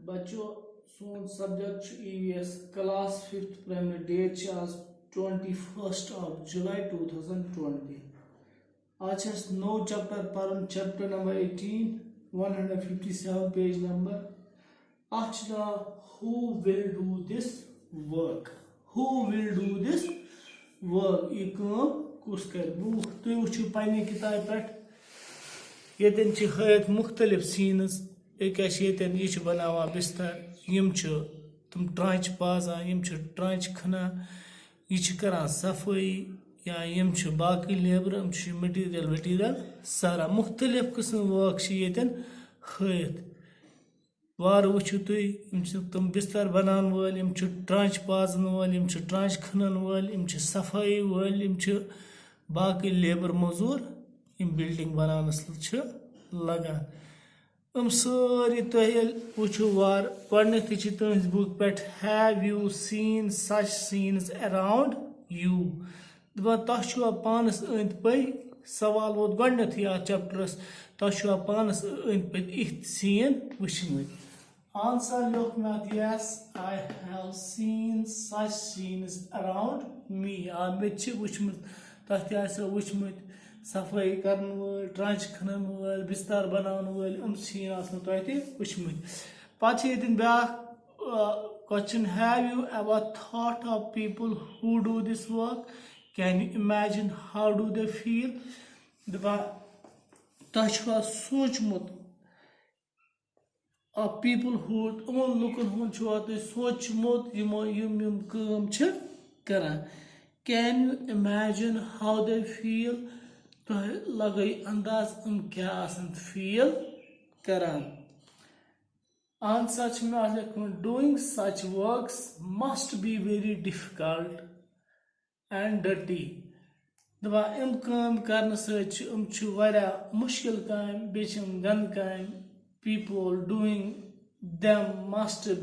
बच्चों सोन subject EVS class 5th primary date आज 21st of July 2020 आज नो चैप्टर पर chapter number 18 157 page number who will do this work ये काम कुस कर बुख तुम वुचो पन्ने किताब पे येतन छ हयत मुख्तलिफ सीन्स यतन यह बनावा बिस्तर यम तुम ट्रांच पाजान यम ट्रांच खनान यह करान सफाई या यम बाकी लेबर मटीरियल वटीरियल सारा मुख्तलिफ किस्म वर्क यतन हयत वार वुचो तुम बिस्तर बनान वाल यम ट्रांच पाजन वाल यम ट्रांच खनन वाल यम सफाई वाल यम बाकी लेबर मजूर यम बिल्डिंग बनानस लगान सारी तुम वुचो वार गॉडनेथी तुहस बुक पे have you seen such scenes around you दपान तह पानस अंद पक सवाल वोत गॉडनेथी आ चैप्टरस तह पानस अंद पक इथ सीन वुचमत आंसर लिख मे yes I have seen such scenes around me आ मे वुचमत तथ वुचमत सफाई करन वल ट्रांच खनन वल बिस्तर बनान वल सीन वुचमत पत ब्या question have you ever thought of people who do this work can you imagine how do they feel तह सोचमुत ऑफ पीपल हु लुकन हुंद सोचमुत यम काम करान can you imagine how they feel तुह लगई अंदाज क्या फील करान आंसर मे लिखुन doing such works must be very difficult and dirty दपान काम करने सत्या मुश्किल काम बे गंद काम पीपल डूइंग देम मस्ट